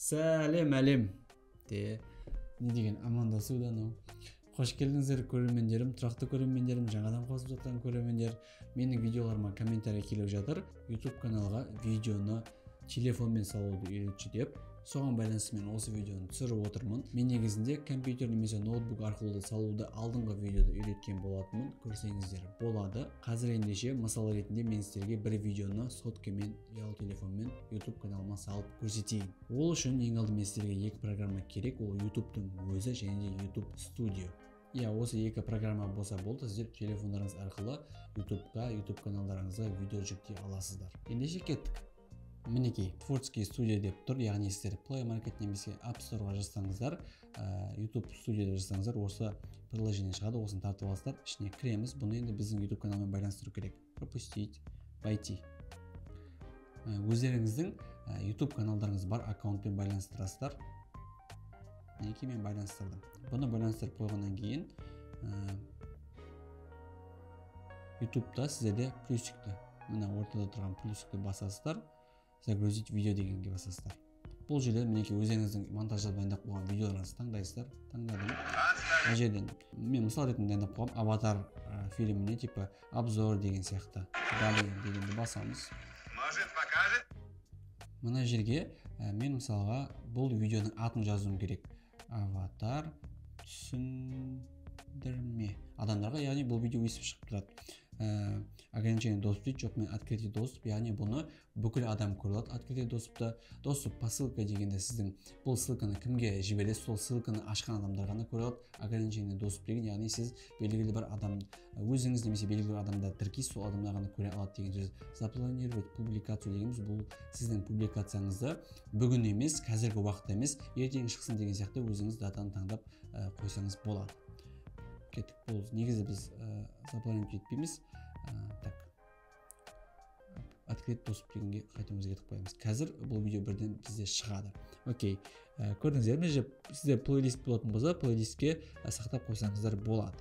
Сәлем әлем де не деген амандасудан анау. Қош келдіңіздер көрермендерім, тұрақты көрермендерім, жаңадан қосылып жатқан көрермендер. Менің видеоларыма комментарий келіп жатыр. YouTube каналға видеоны телефонмен салуды үйретші деп. Соған байланысты мен осы видеоны түсіріп отырмын. Мен негізінде компьютер немесе ноутбук арқылы салуды алдыңғы видеода үйреткен болатынмын. Көрсеңіздер болады. Қазір ендеше мысал ретінде мен сіздерге бір видеоны соткамен, ұялы телефонмен YouTube каналыма салып көрсетейін. Ол үшін ең алдымен сіздерге екі программа керек. Ол YouTube'тың өзі және де YouTube Studio. Осы екі программа болса болды, сіздер телефондарыңыз арқылы YouTube'ға, YouTube каналдарыңызға видео жүктей аласыздар. Ендеше кеттік. Мінекей, творческий студия деп тұр, яғни сіздер Play Market немесе App Store'ға жазсаңыздар, YouTube студияда жазсаңыздар, осы приложение шығады, осыны тартып аласыздар, ішіне кіреміз. Бұны енді біздің YouTube каналмен байланыстыру керек. Пропустить, войти. Өздеріңіздің YouTube каналдарыңыз бар, аккаунтпен байланыстырасыздар. Мінекей мен байланыстырдым. Бұны байланыстырып қойғаннан кейін YouTube'да сіздерде плюсикті, мына ортада тұрған плюсикті басасыздар. Загрузить видео дегенге басасыздар. Бұл жерде мінекей өздеріңіздің монтаждап дайындап қойған видеоларыңызды таңдайсыздар. Таңдадым. Мына жерден мен мысал ретінде дайындап қойған аватар фильміне типа обзор деген сияқты. Далее дегенді басамыз. Мына жерге мен мысалға бұл видеоның атын жазуым керек. Аватар түсіндірме. Адамдарға, яғни бұл видео өсіп шығып тұрады. Ограничение доступ дейді, жоқ мен открытый доступ, яғни бұны бүкіл адам көре алады. Открытый доступта доступ по ссылка дегенде сіздің бұл ссылканы кімге жібересіз, сол ссылканы ашқан адамдар ғана көре алады. Ограничение доступ деген, яғни сіз белгілі бір адам өзіңіз немесе белгілі бір адамда тіркейсіз, сол адамдар ғана көре алады деген сөз. Запланировать публикацию дегеніміз бұл сіздің публикацияңызды бүгін емес, қазіргі уақытта емес, ертең шықсын деген сияқты өзіңіз датаны таңдап қойсаңыз болады. Кеттік, бұл негізі біз запланировать етпейміз. Так, открыть доступ дегенге қайтуымыз кетіп қоямыз. Қазір бұл видео бірден бізде шығады. Окей, көрдіңіздер ме, сізде плейлист болатын болса, плейлистке сақтап қойсаңыздар болады.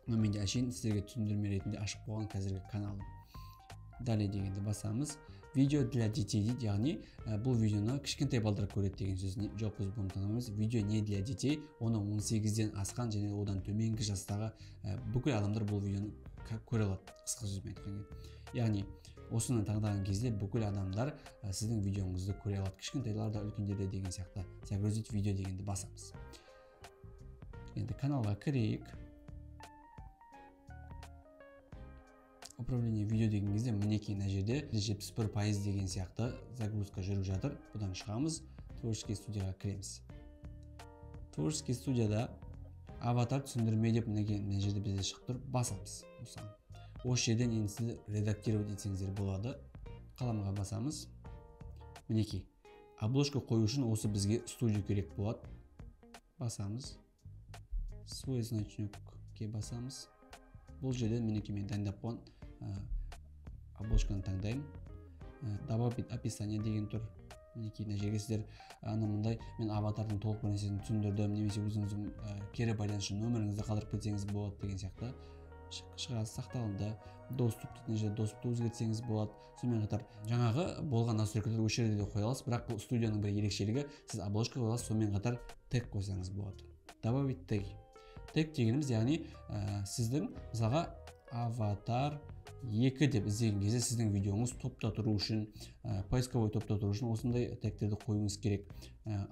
Менде әшейін сіздерге түсіндірме ретінде ашып қойған қазіргі каналым. Далее дегенді басамыз. Видео для детей дейді, яғни бұл видеоны кішкентай балдар көреді деген сөз. Жоқ, біз бұны танымаймыз. Видео не для детей, оны 18-ден асқан және одан төменгі жастағы бүкіл адамдар бұл видеоны көре алады. Қысқа сөзбен айтқан кезде. Яғни осыны таңдаған кезде бүкіл адамдар сіздің видеоңызды көре алады. Кішкентайлар да, үлкендер де деген сияқты. Загрузить видео дегенді басамыз. Енді каналға кірейік. Управление видео деген кезде мінекей мына жерде 71% деген сияқты загрузка жүріп жатыр. Бұдан шығамыз, творческий студияға кіреміз. Творческий студияда аватар түсіндірме деп мына жерде бізде шығып тұр, басамыз. Осы жерден енді сізді редактировать етсеңіздер болады. Қаламға басамыз. Мінекей, обложка қою үшін осы бізге студия керек болады. Басамыз. Свой значокке басамыз. Бұл жерден мінекей мен дайындап қойған обложканы таңдаймын. Добавить описание деген тұр. Мінекей мына жерге сіздер мындай мен аватардың толық бір нәрсесін түсіндірдім, немесе өзіңіздің кері байланысшы нөміріңізді қалдырып кетсеңіз болады деген сияқты. Шығасыз, сақталынды. Доступты өзгертсеңіз болады. Сонымен қатар жаңағы болған настройкаларды осы жерде де қоя аласыз, бірақ бұл студияның бір ерекшелігі, сіз обложка қоя аласыз, сонымен қатар тег қойсаңыз болады. Добавить тег. Тег дегеніміз, яғни сіздің мысалға аватар 2 деп іздеген кезде сіздің видеоңыз топта тұру үшін, поисковой топта тұру үшін осындай тегтерді қоюыңыз керек.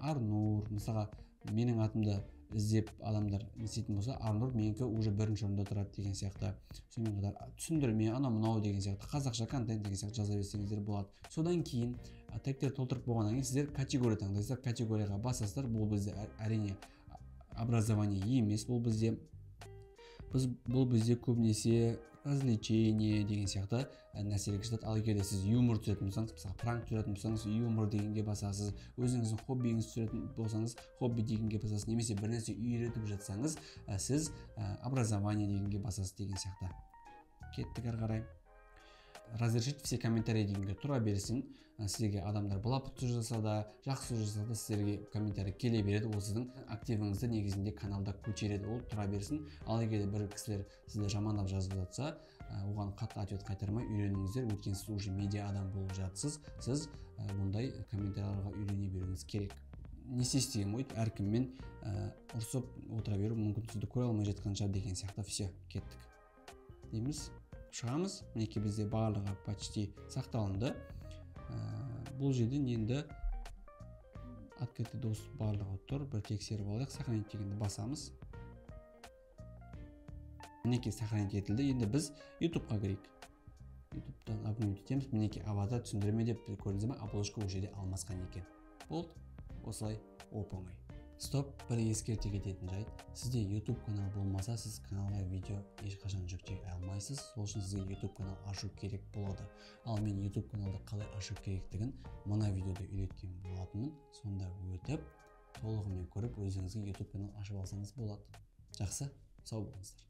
Арнур, мысалға менің атымды іздеп адамдар іздейтін болса, Арнур менікі уже бірінші орында тұрады деген сияқты. Сонымен қатар түсіндірме, анау деген сияқты, қазақша контент деген сияқты жаза берсеңіздер болады. Содан кейін тегтер толтырып болғаннан кейін сіздер категория таңдайсыздар, категорияға басасыздар. Бұл бізде әрине образование емес, бұл бізде көбінесе развлечение деген сияқты нәрселер жатады. Ал егер сіз юмор түсіретін болсаңыз, мысалы пранк түсіретін болсаңыз, юмор дегенге басасыз. Өзіңіздің хоббиіңіз түсіретін болсаңыз, хобби дегенге басасыз. Немесе бір нәрсе үйретіп жатсаңыз, сіз образование дегенге басасыз деген сияқты. Кеттік ары қарай. Разрешить все комментарии дегенге тұра берсін. Сізге адамдар былапыт жаса да, жақсы жаса да сіздерге комментарий келе береді. Ол сіздің активіңізді негізінде каналда көтереді. Ол тұра берсін. Ал егер бір кісілер сізді жамандап жазып жатса, оған қатты ответ қайтармай үйреніңіздер. Өйткені сіз уже медиа адам болып жатсыз. Сіз бұндай комментарийларға үйрене беруіңіз алуыңыз керек. Не істейсіз деген ғой, әркіммен ұрсып отыра беру мүмкін сізді көре алмай жатқан шығар деген сияқты. Все, кеттік дейміз, шығамыз. Мінекей бізде барлығы почти сақталынды. Бұл жерден енді открытый доступ барлығы тұр. Бір тексеріп алайық. Сохранить дегенді басамыз. Мінекей сохранить етілді. Енді біз YouTube-қа кірейік. YouTube-тан обновить етеміз. Мінекей аватар түсіндірме деп көрдіңіз бе, обложка ол жерде алмасқан екен. Болды. Осылай оп-оңай. Стоп, бір ескерте кететін жайт. Сізде YouTube канал болмаса, сіз каналға видео ешқашан жүктей алмайсыз. Сол үшін сізге YouTube канал ашу керек болады. Ал мен YouTube каналды қалай ашу керектігін мына видеода үйреткен болатынмын. Сонда өтіп, толығымен көріп, өзіңізге YouTube канал ашып алсаңыз болады. Жақсы, сау болыңыздар.